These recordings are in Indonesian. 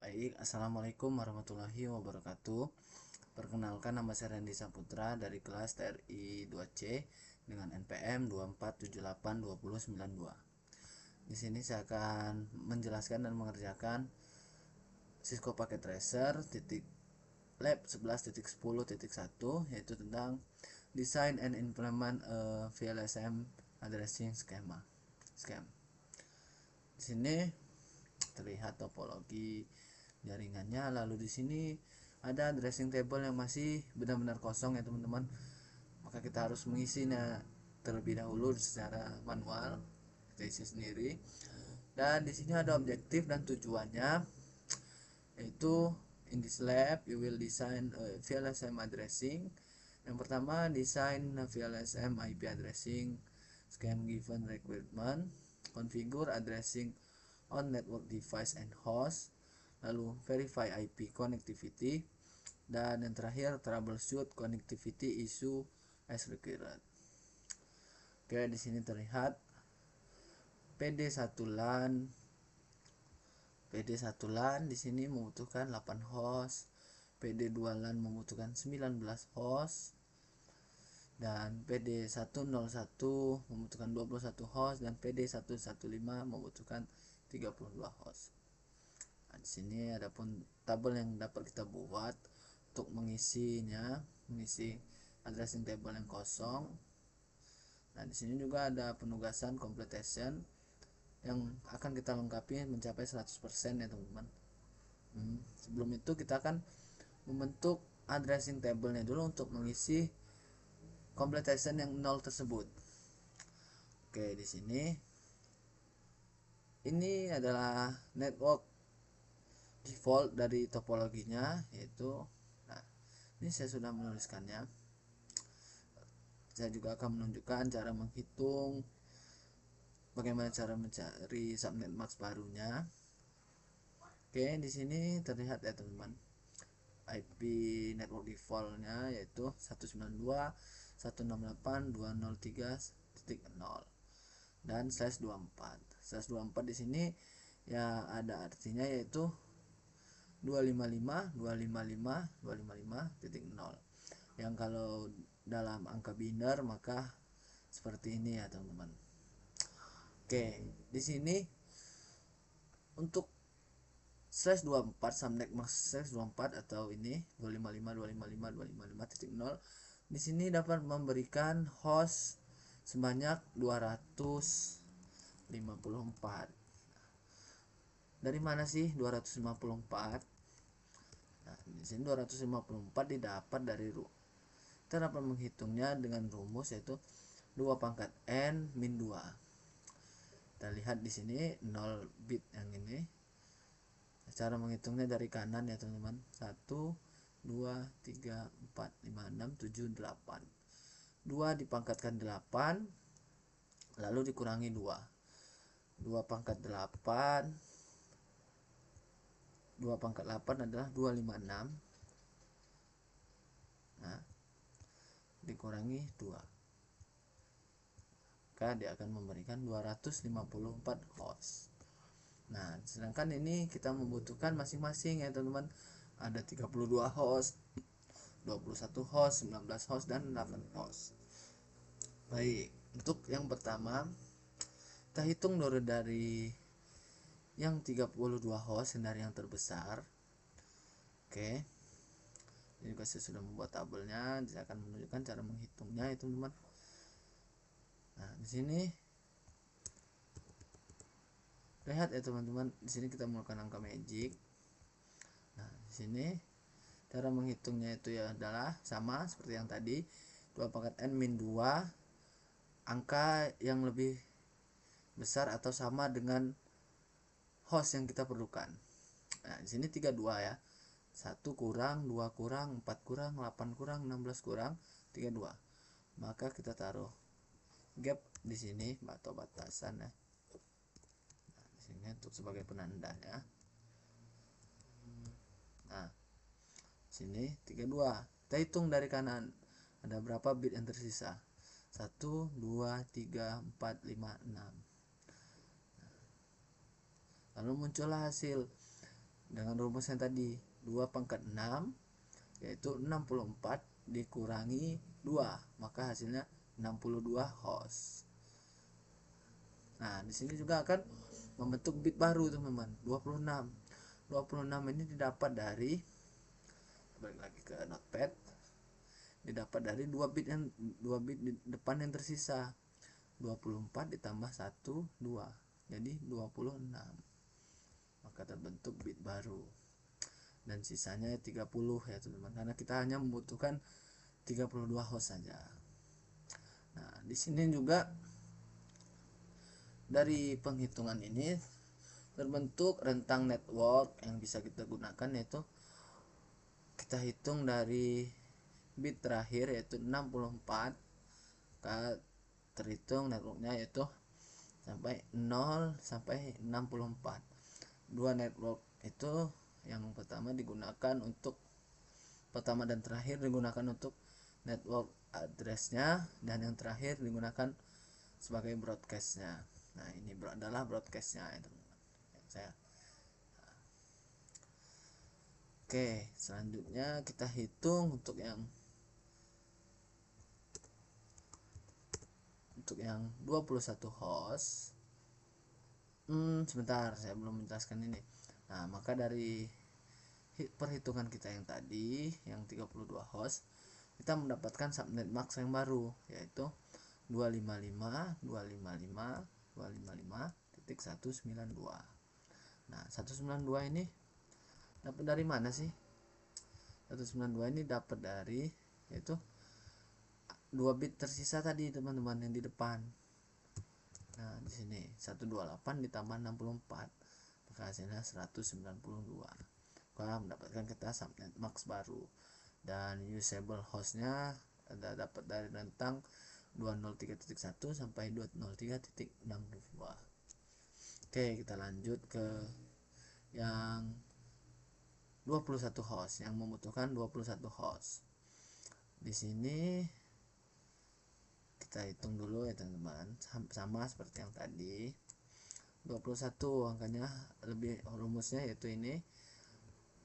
Baik, assalamualaikum warahmatullahi wabarakatuh. Perkenalkan, nama saya Randy Saputra dari kelas TRI 2C dengan NPM 24782092. Di sini saya akan menjelaskan dan mengerjakan Cisco Packet Tracer titik lab 11.10.1, yaitu tentang Design and Implement VLSM Addressing Schema. Di sini terlihat topologi jaringannya, lalu di sini ada addressing table yang masih benar-benar kosong ya teman-teman, maka kita harus mengisinya terlebih dahulu secara manual, kita isi sendiri. Dan di sini ada objektif dan tujuannya, yaitu in this lab you will design a VLSM addressing. Yang pertama, design VLSM IP addressing scheme given requirement, configure addressing on network device and host, lalu verify IP connectivity, dan yang terakhir troubleshoot connectivity issue as required. Oke, di sini terlihat PD1 LAN di sini membutuhkan 8 host, PD2 LAN membutuhkan 19 host, dan PD101 membutuhkan 21 host, dan PD115 membutuhkan 32 host. Nah, di sini ada pun tabel yang dapat kita buat untuk mengisi addressing table yang kosong. Nah, di sini juga ada penugasan completion yang akan kita lengkapi mencapai 100% ya teman-teman. Sebelum itu kita akan membentuk addressing table-nya dulu untuk mengisi completion yang 0 tersebut. Oke, di sini ini adalah network default dari topologinya, yaitu ini saya sudah menuliskannya. Saya juga akan menunjukkan cara menghitung, bagaimana cara mencari subnet mask barunya. Oke, di sini terlihat ya teman-teman, IP network defaultnya yaitu 192.168.203.0 dan /24 di sini ya ada artinya, yaitu 255.255.255.0, yang kalau dalam angka biner maka seperti ini ya teman-teman. Oke, di sini untuk /24 subnet mask /24 atau ini 255.255.255.0 di sini dapat memberikan host sebanyak 254. Dari mana sih 254? Nah, di sini 254 didapat dari kita dapat menghitungnya dengan rumus, yaitu 2 pangkat n min 2. Kita lihat di sini 0 bit yang ini. Cara menghitungnya dari kanan ya teman-teman. 1 2 3 4 5 6 7 8. 2 dipangkatkan 8 lalu dikurangi 2. 2 pangkat 8 adalah 256. Nah, dikurangi 2, maka dia akan memberikan 254 host. Nah, sedangkan ini kita membutuhkan masing-masing ya teman-teman, ada 32 host, 21 host, 19 host, dan 8 host. Baik, untuk yang pertama kita hitung dulu dari yang 32 host dari yang terbesar. Oke, ini juga saya sudah membuat tabelnya, saya akan menunjukkan cara menghitungnya ya teman-teman. Nah, di sini lihat ya teman-teman, di sini kita menggunakan angka magic. Nah, di sini cara menghitungnya itu ya adalah sama seperti yang tadi, 2 pangkat n min 2, angka yang lebih besar atau sama dengan host yang kita perlukan. Nah, di sini 32 ya. 1 kurang, 2 kurang, 4 kurang, 8 kurang, 16 kurang, 32. Maka kita taruh gap di sini atau batasan ya. Nah, di sini untuk sebagai penandanya. Nah, sini 32. Kita hitung dari kanan. Ada berapa bit yang tersisa? 1 2 3 4 5 6. Lalu muncullah hasil dengan rumus yang tadi 2 pangkat 6 yaitu 64 dikurangi 2, maka hasilnya 62 host. Nah, di sini juga akan membentuk bit baru teman-teman, 26. 26 ini didapat dari, balik lagi ke notepad, didapat dari 2 bit di depan yang tersisa. 24 ditambah 1 2, jadi 26. Maka terbentuk bit baru. Dan sisanya 30 ya teman-teman, karena kita hanya membutuhkan 32 host saja. Nah, di sini juga dari penghitungan ini terbentuk rentang network yang bisa kita gunakan, yaitu kita hitung dari bit terakhir yaitu 64, kita terhitung networknya yaitu sampai 0 sampai 64. Dua network itu yang pertama digunakan untuk pertama dan terakhir digunakan untuk network addressnya, dan yang terakhir digunakan sebagai broadcastnya. Nah, ini adalah broadcastnya ya teman-teman. Oke, selanjutnya kita hitung untuk yang 21 host. Sebentar, saya belum menjelaskan ini. Nah, maka dari perhitungan kita yang tadi yang 32 host, kita mendapatkan subnet max yang baru, yaitu 255.255.255.192. Nah, 192 ini dapat dari mana sih? 192 ini dapat dari yaitu 2 bit tersisa tadi teman-teman yang di depan. Nah, di sini 128 ditambah 64, maka hasilnya 192. Maka mendapatkan kita subnet max baru, dan usable hostnya ada dapat dari rentang 203.1 sampai 203.62. Oke, kita lanjut ke yang 21 host, yang membutuhkan 21 host. Di sini kita hitung dulu ya teman-teman, sama seperti yang tadi. 21 angkanya lebih, rumusnya yaitu ini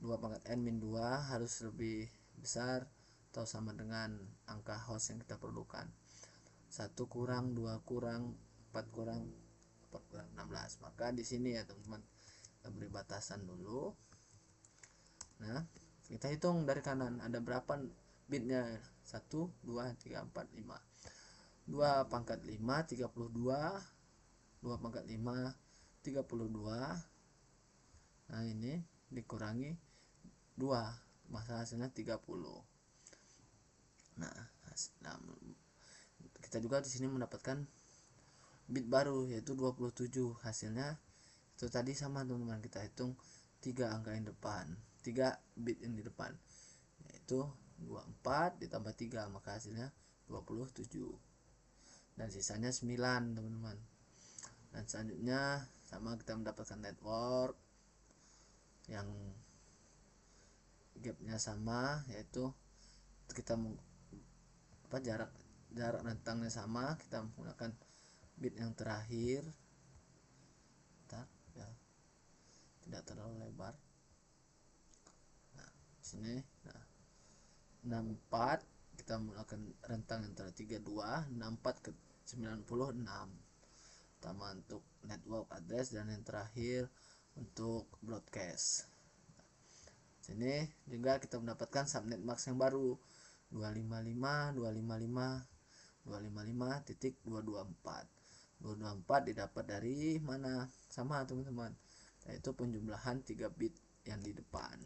2 pangkat n min 2 harus lebih besar atau sama dengan angka host yang kita perlukan. 1 kurang 2 kurang 4 kurang 4 kurang 16. Maka di sini ya teman-teman, kita beri batasan dulu. Nah, kita hitung dari kanan ada berapa bitnya. 1 2 3 4 5. 2 pangkat 5 32, 2 pangkat 5 32. Nah, ini dikurangi 2, maka hasilnya 30. Nah, kita juga di sini mendapatkan bit baru yaitu 27. Hasilnya itu tadi sama teman-teman, kita hitung 3 angka yang depan, 3 bit yang di depan, yaitu 24 ditambah 3, maka hasilnya 27. Dan sisanya 9 teman-teman. Dan selanjutnya sama, kita mendapatkan network yang gapnya sama, yaitu kita jarak rentangnya sama, kita menggunakan bit yang terakhir. Bentar, ya, tidak terlalu lebar. Nah, sini, nah 64 kita menggunakan rentang antara 32, 64 ke 96, pertama untuk network address dan yang terakhir untuk broadcast. Sini juga kita mendapatkan subnet max yang baru 255.255.224. 224 didapat dari mana? Sama teman-teman, yaitu penjumlahan 3 bit yang di depan.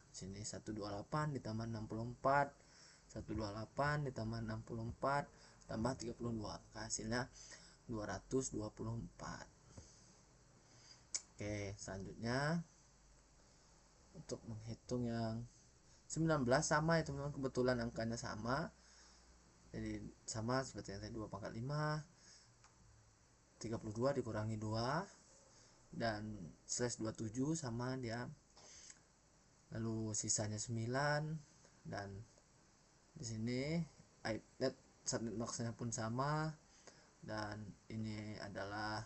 Sini 128 ditambah 64, 128 ditambah 64 tambah 32, hasilnya 224. Oke, selanjutnya untuk menghitung yang 19 sama ya teman-teman, kebetulan angkanya sama, jadi sama seperti yang tadi, 2 pangkat 5 32 dikurangi 2 dan slash 27 sama dia, lalu sisanya 9. Dan di sini net subnet max-nya pun sama, dan ini adalah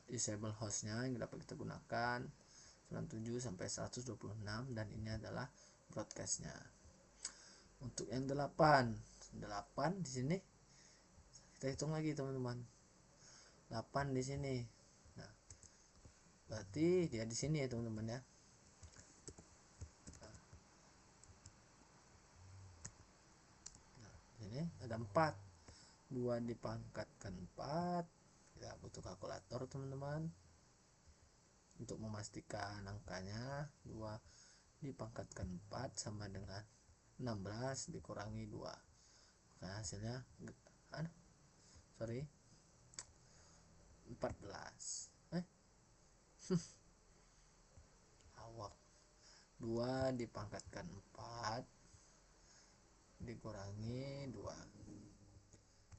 disable hostnya yang dapat kita gunakan 97 sampai 126, dan ini adalah broadcastnya. Untuk yang 8 di sini kita hitung lagi teman-teman, 8 di sini. Nah, berarti dia di sini ya teman-teman ya. Nah, ini ada 4, 2 dipangkatkan 4. Kita butuh kalkulator teman-teman untuk memastikan angkanya. 2 dipangkatkan 4 sama dengan 16 dikurangi 2. Nah, hasilnya 14. Awak. 2 dipangkatkan 4 dikurangi 2,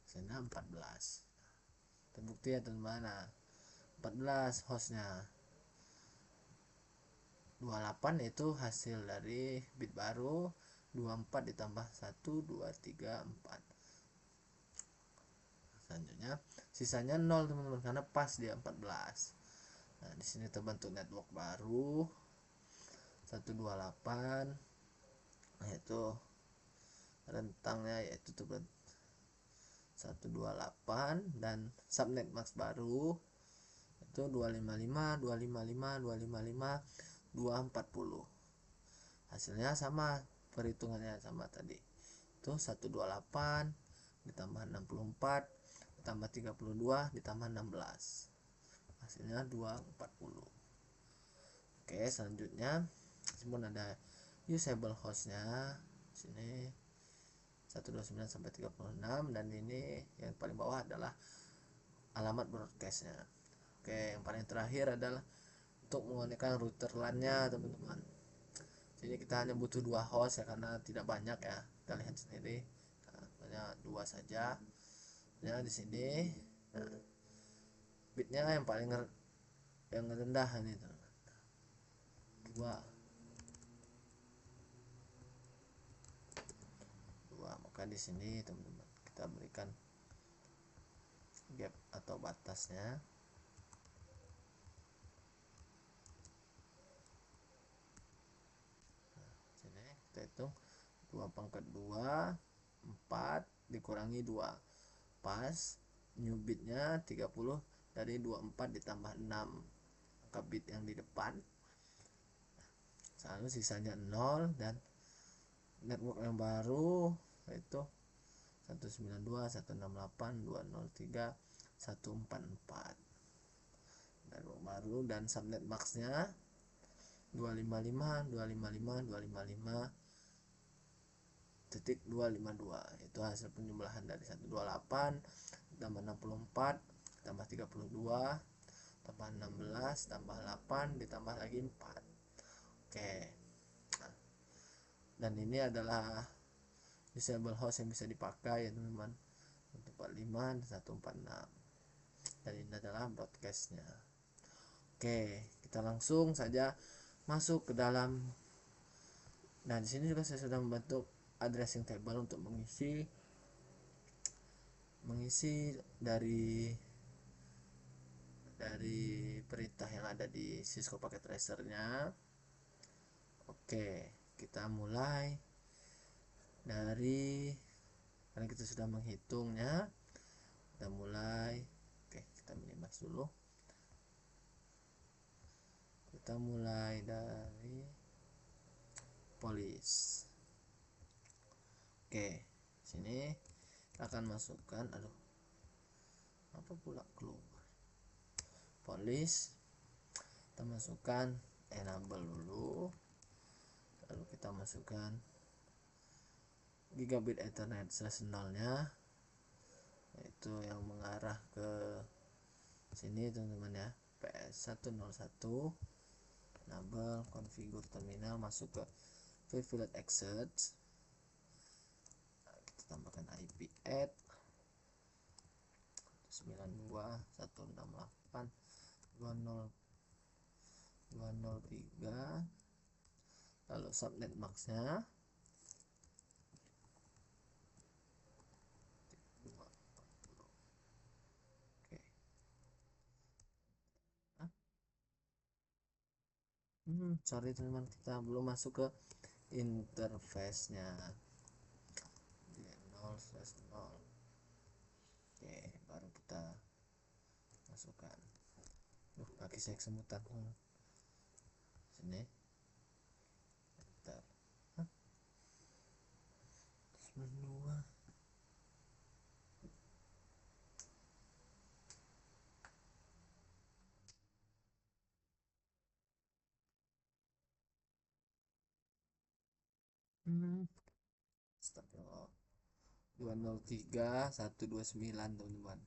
hasilnya 14. Terbukti ya teman-teman. Nah, 14 hostnya. 28 itu hasil dari bit baru. 24 ditambah 1, 2, 3, 4. Selanjutnya sisanya 0 teman-teman, karena pas dia 14. Nah, di sini terbentuk network baru 128, yaitu rentangnya yaitu 128, dan subnet max baru itu 255, 255, 255, 240. Hasilnya sama, perhitungannya sama tadi. Itu 128 ditambah 64 ditambah 32 ditambah 16. Hasilnya 240. Oke, selanjutnya meskipun ada usable hostnya sini 129 sampai 36, dan ini yang paling bawah adalah alamat broadcastnya. Oke, yang paling terakhir adalah untuk menggunakan router LAN-nya teman-teman. Jadi kita hanya butuh 2 host ya, karena tidak banyak ya. Kita lihat sendiri, hanya 2 saja. Ya, di sini bitnya yang paling rendah ini teman-teman, 2. Maka di sini teman-teman kita berikan gap atau batasnya. Sini kita hitung 2 pangkat 2, 4 dikurangi 2, pas new bitnya 30 dari 24 ditambah 6 angka bit yang di depan. Lalu sisanya 0, dan network yang baru yaitu 192, 168, 203, 144 network baru, dan subnet maxnya 255, 255, 255 titik 252. Itu hasil penjumlahan dari 128 tambah 64 tambah 32 tambah 16 tambah 8 ditambah lagi 4. Oke, nah, dan ini adalah disable host yang bisa dipakai ya teman-teman, 145 dan 146, dan ini adalah broadcastnya. Oke, kita langsung saja masuk ke dalam. Nah, di sini juga saya sudah membentuk addressing table untuk mengisi dari perintah yang ada di Cisco Packet Tracer-nya. Oke, kita mulai dari, karena kita sudah menghitungnya, kita mulai. Oke, kita minimize dulu. Kita mulai dari police. Oke, sini kita akan masukkan, apa pula keluar, police. Kita masukkan enable dulu, lalu kita masukkan gigabit ethernet /0 nya, yaitu yang mengarah ke sini teman-teman ya, PS101. Enable, configure terminal, masuk ke privileged access. Kita tambahkan IP add 92.168.203, lalu subnet maxnya 240. Oke, Sorry teman-teman, kita belum masuk ke interface nya. 0/0. Oke, baru kita masukkan. Kaki saya kesemutan sini. Bentar. Menua. Astagfirullah. 203.129 teman-teman.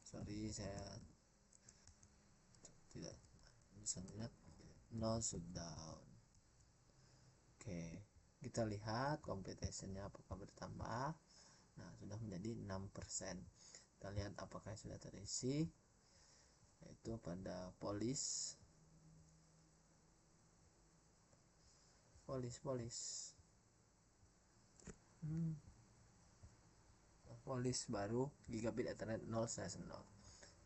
Sorry, saya tidak bisa lihat. No shutdown. Oke, kita lihat completionnya apakah bertambah. Nah, sudah menjadi 6%. Kita lihat apakah sudah terisi, yaitu pada polis polis baru gigabit ethernet 0/0.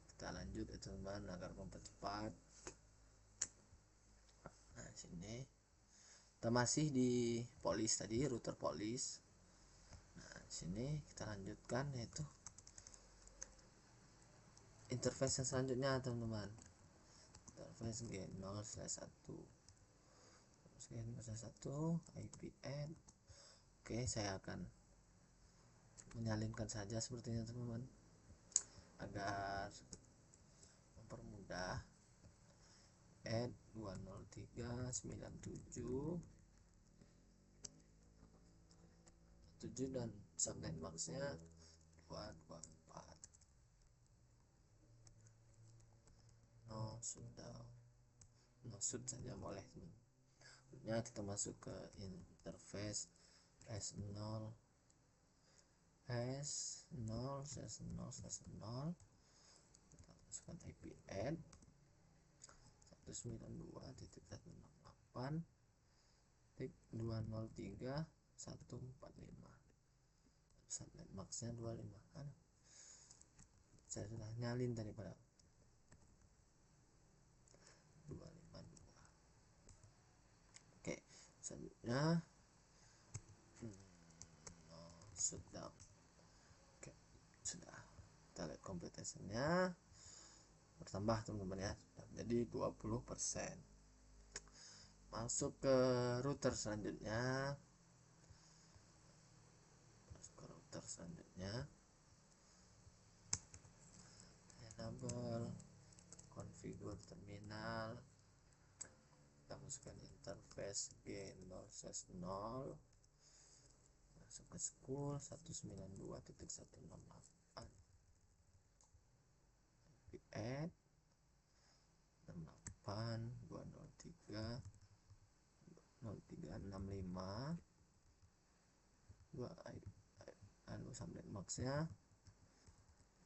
Kita lanjut ya teman-teman agar mempercepat. Nah, sini kita masih di polis tadi, router polis. Nah, sini kita lanjutkan yaitu interface yang selanjutnya teman-teman. Interface gain 0/1 IP add. Oke, saya akan menyalinkan saja sepertinya teman-teman agar mempermudah. Add 203.97 dan subnet maxnya 224. No shoot saja boleh teman. Kita masuk ke interface S0 S0/0/0. Kita masukkan IP add 192.168.203.145. Subnet maxnya 25 kan. Saya sudah nyalin tadi pada 252. Oke, selanjutnya sudah. Oke, sudah. Kita lihat completionnya bertambah teman-teman ya, sudah menjadi 20%. Masuk ke router selanjutnya. Enable configure terminal. Kita masukkan interface gain 0/0. Masuk ke school 192.168. IP add 68.203.0365. 2 subnet maxnya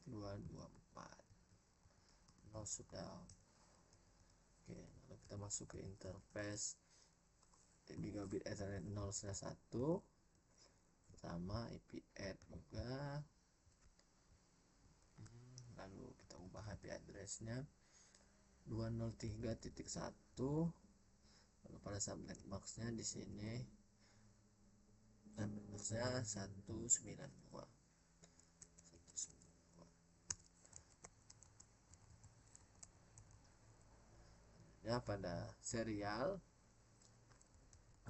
224. No sudah. Oke, lalu kita masuk ke interface gigabit ethernet 0/1 sama IP add juga. Lalu kita ubah IP addressnya 203.1. lalu pada subnet maxnya di sini subnet maxnya 192. Ya, pada serial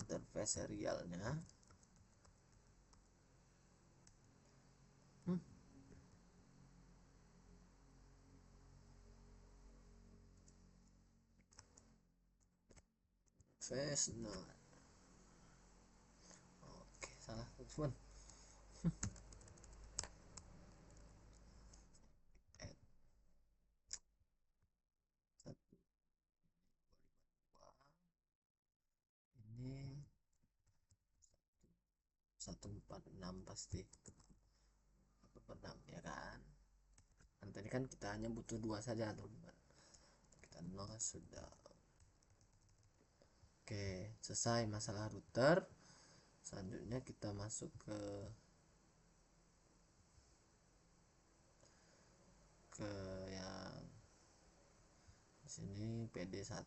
interface serialnya face. Nah, oke, salah teman. Ini 146 pasti 146 ya kan. Dan tadi kan kita hanya butuh 2 saja teman-teman. Kita no sudah. Oke, selesai masalah router. Selanjutnya kita masuk ke yang sini PD1.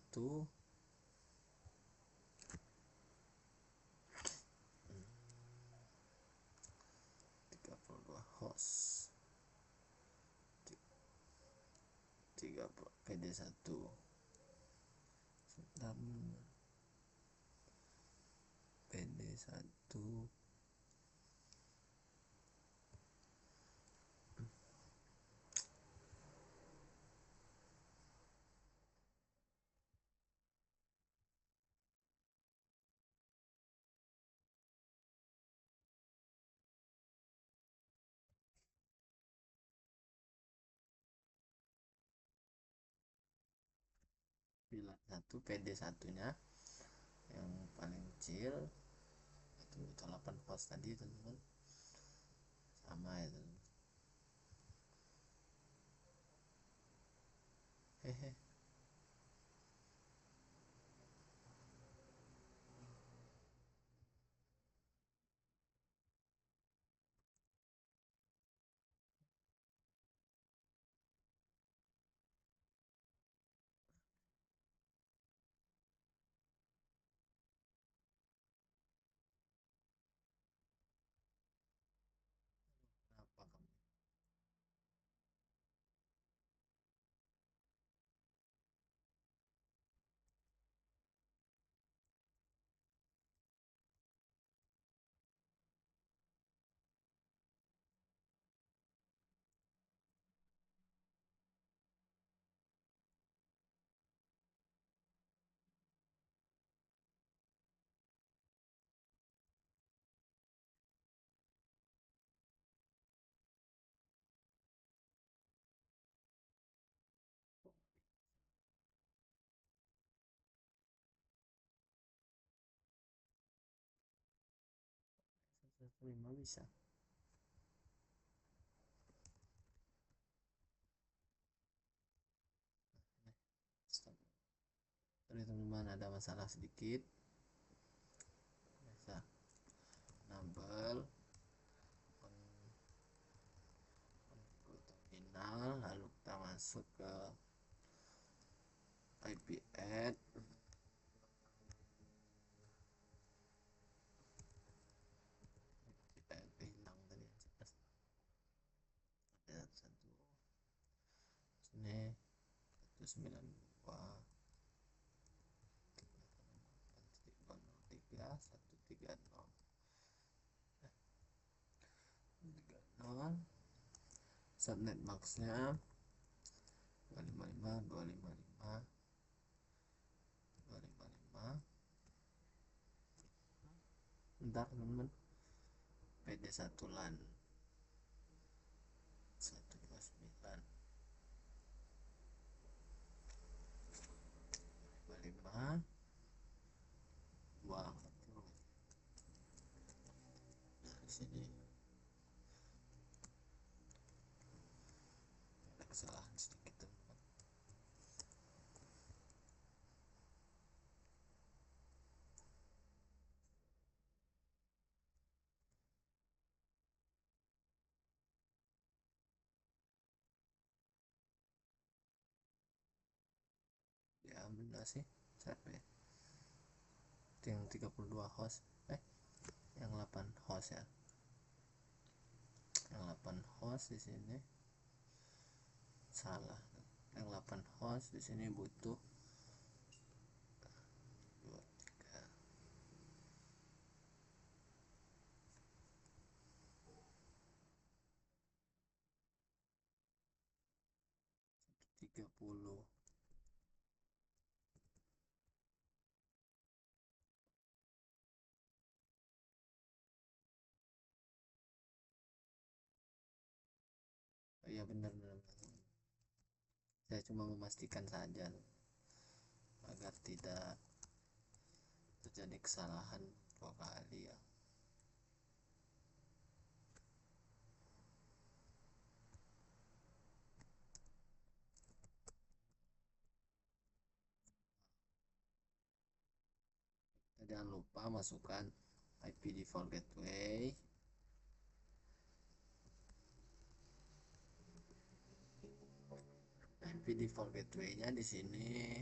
PD1 sebentar, PD1 bila 1 PD1 nya yang paling kecil itu 8 volt tadi teman-teman, sama itu hehe. Kenapa kamu lima bisa stop. Sorry teman-teman, ada masalah sedikit. Bisa nambel terminal, lalu kita masuk ke IP add, hilang tadi ada satu sini 192 130 subnet maxnya 255 bentar teman-teman, PD1 LAN 129 55 wah dari sini ada kesalahan sedikit teman-teman. Ya benar sih, siapa ya, yang 32 host yang 8 host ya, yang 8 host di sini salah, yang 8 host di sini butuh 2 3 30. Iya benar-benar, saya cuma memastikan saja agar tidak terjadi kesalahan 2 kali ya. Jangan lupa masukkan IP default gateway, IP default gateway-nya di sini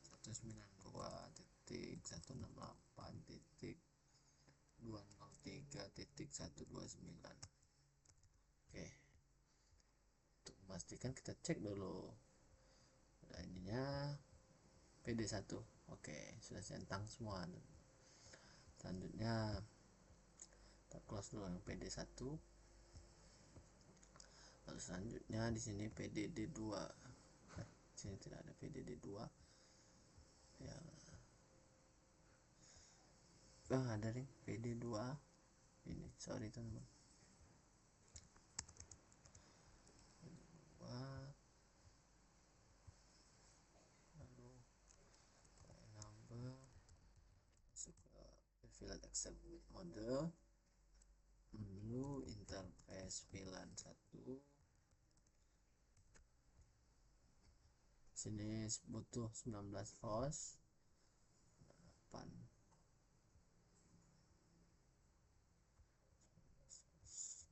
192.168.203.129. Oke, untuk memastikan kita cek dulu PD1. Oke, sudah centang semua. Selanjutnya kita close dulu yang PD1. Lalu selanjutnya di sini PDD2. Di sini tidak ada PDD2. Ya. Ada nih PD2. Ini, sorry teman-teman. Lalu number masuk ke field accept mode, lalu interface 91. Sini butuh 19 host 8.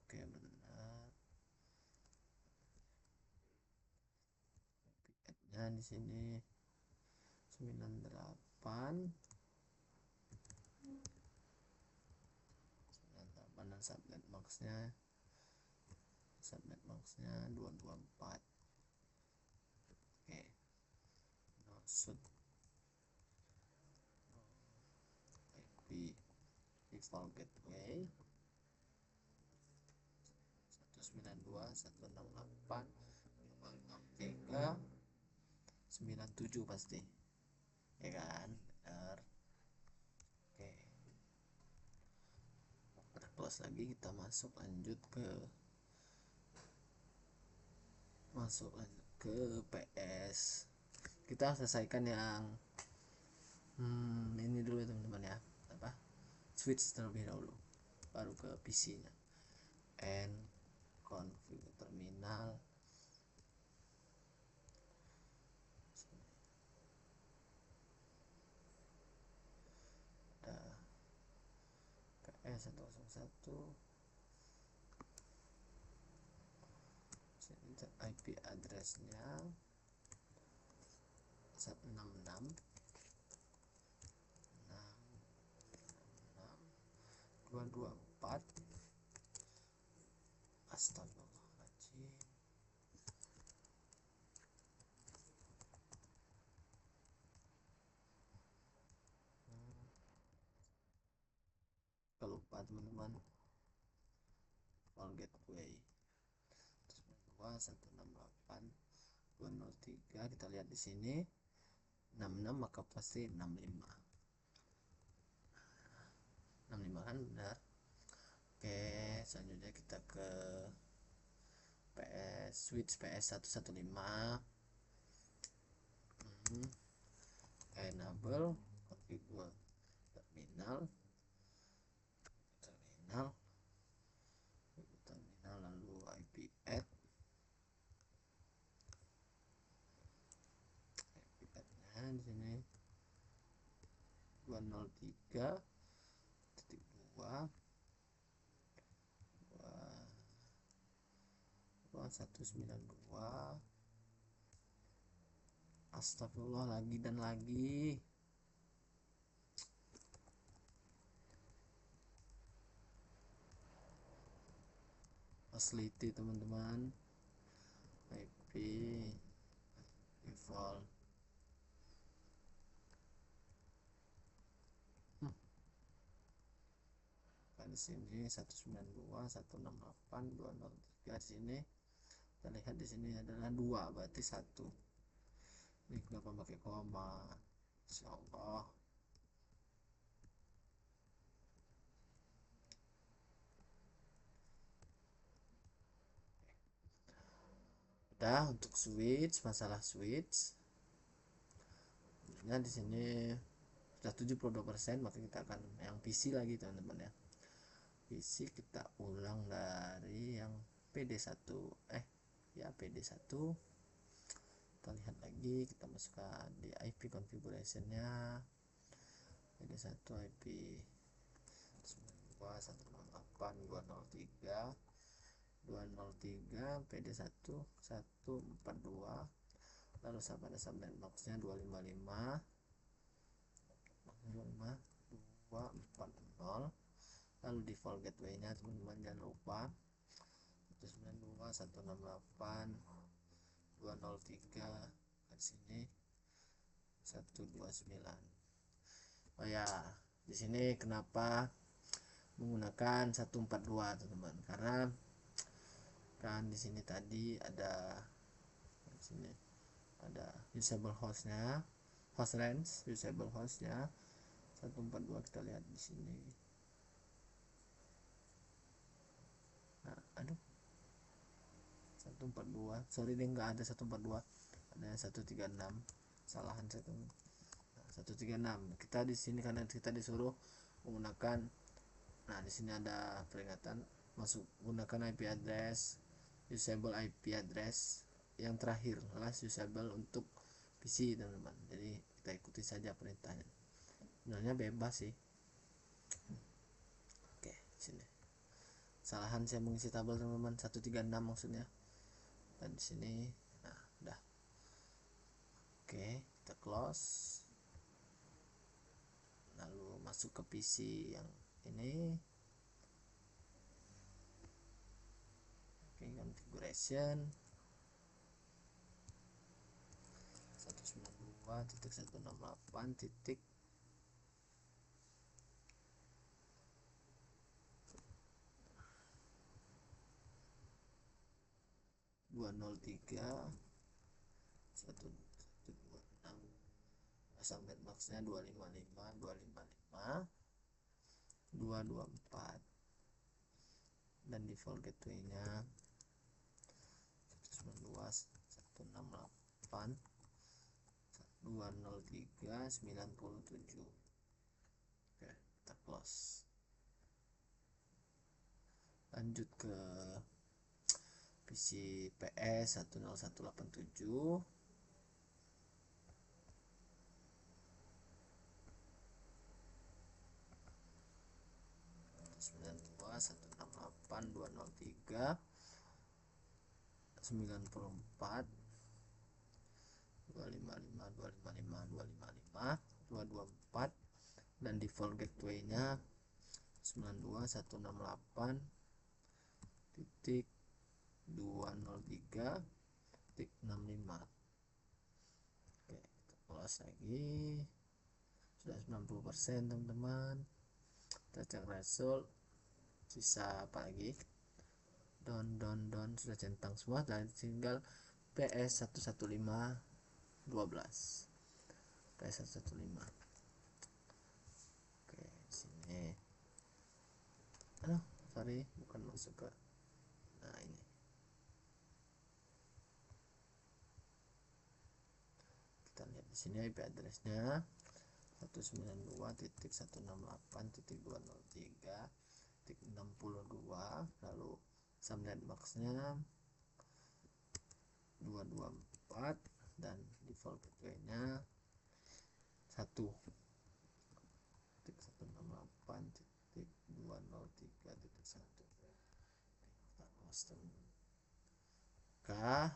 Oke, benar. IP-nya di sini 98 dan subnet max-nya 224. Oke, maksud IP default gateway 192.168.253.97 pasti, ya kan? Benar. Oke, kita close lagi, kita masuk lanjut ke PS. Kita selesaikan yang ini dulu teman-teman ya, apa, switch terlebih dahulu, baru ke PC nya. And configure terminal. Ada PS101. Sini IP addressnya 166.224. Astagfirullahaladzim. Lupa teman-teman, gateway 168.203. kita lihat di sini 66, maka pasti 65 kan benar. Oke, selanjutnya kita ke switch PS115. Enable configure terminal, lalu IP add nya di sini 203.2.192. Astagfirullah, lagi dan lagi. Facility teman-teman, IP default di sini 192.168.203. di sini kita lihat di sini adalah 2, berarti 1. Ini kenapa pakai koma? Insyaallah. Udah untuk switch, masalah switch. Nah, di sini sudah 72%, maka kita akan yang PC lagi teman-teman ya. PC kita ulang dari yang PD1. PD1. Kita lihat lagi, kita masukkan di IP configuration-nya. PD1 IP 192.168.203 PD1 142. lalu pada subnet box-nya 255.240. lalu default gateway-nya teman-teman jangan lupa 192.168.203 di sini 129. Oh ya, di sini kenapa menggunakan 142 teman-teman, karena kan di sini tadi ada, di sini ada usable hostnya, host range, usable hostnya 142. Kita lihat di sini. Nah, aduh, 142, sorry deh, nggak ada 142, ada 136, salahan satu. Nah, 136 kita di sini karena kita disuruh menggunakan. Nah, di sini ada peringatan masuk gunakan IP address, usable IP address yang terakhir, last usable untuk PC teman-teman. Jadi kita ikuti saja perintahnya, sebenarnya bebas sih. Oke, sini kesalahan saya mengisi tabel teman-teman, 136 maksudnya. Dan di sini nah udah. Oke, kita close, lalu masuk ke PC yang ini. Oke, configuration 192.168. 203 126 sampai boxnya 255 224 dan default gateway nya 192 168 203 97. Oke, kita close, lanjut ke PC PS 10187. 92 168 203 94 255 255 255 224 dan default gateway nya 92168 titik 203 titik 65. Oke, kita close lagi, sudah 90% teman-teman. Kita cek result, sisa apa lagi, down sudah centang semua, dan tinggal PS 115 12 PS 115. Oke, sini aduh sorry bukan masuk ke, nah ini kita lihat di sini IP addressnya 192.168.203.62, lalu subnet boxnya 224 dan default gateway nya 1.168.203.1. Kah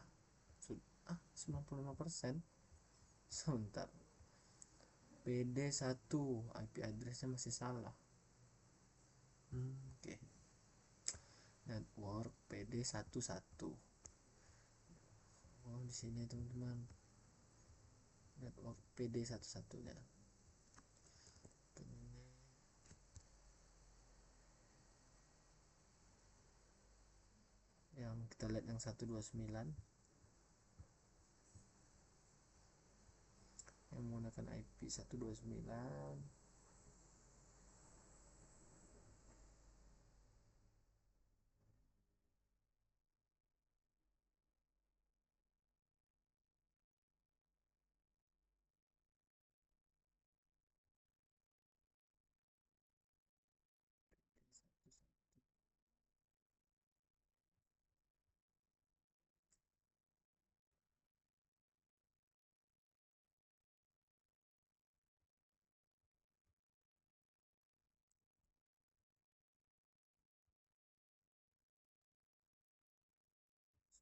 sudah 95%. Sebentar, PD1 IP addressnya masih salah. Oke. Network PD11. Oh, di sini teman-teman. Network PD11 nya. Yang kita lihat yang 129 yang menggunakan IP 129.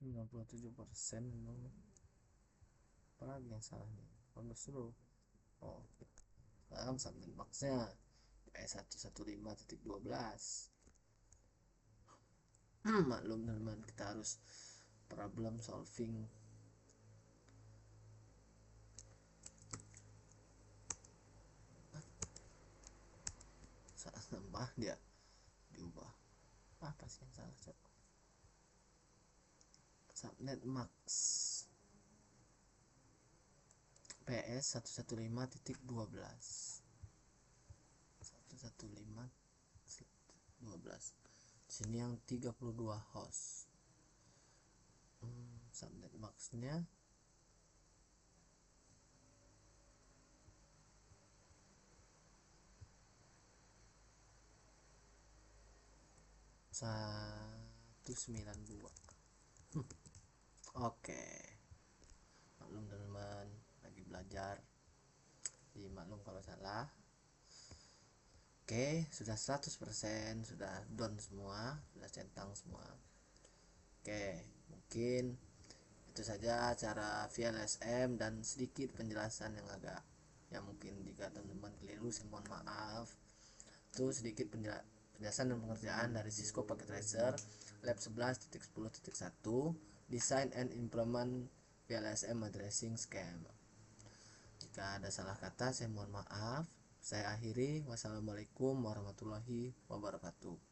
Sembilan 97%. Apa lagi yang salah nih? Bagus dulu. Oh, sekarang subnet boxnya PS115.12. Maklum teman-teman, kita harus problem solving. dia diubah. Apa sih yang salah coba? Subnet max PS 115.12 115.12. Sini yang 32 host. Subnet maxnya satu 92. Oke, maklum teman-teman, lagi belajar, dimaklum kalau salah. Oke, sudah 100%, sudah down semua, sudah centang semua. Oke, mungkin itu saja cara VLSM dan sedikit penjelasan yang mungkin jika teman-teman keliru saya mohon maaf. Itu sedikit penjelasan dan pengerjaan dari Cisco Packet Tracer Lab 11.10.1 Design and Implement VLSM Addressing Scam. Jika ada salah kata saya mohon maaf. Saya akhiri. Wassalamualaikum warahmatullahi wabarakatuh.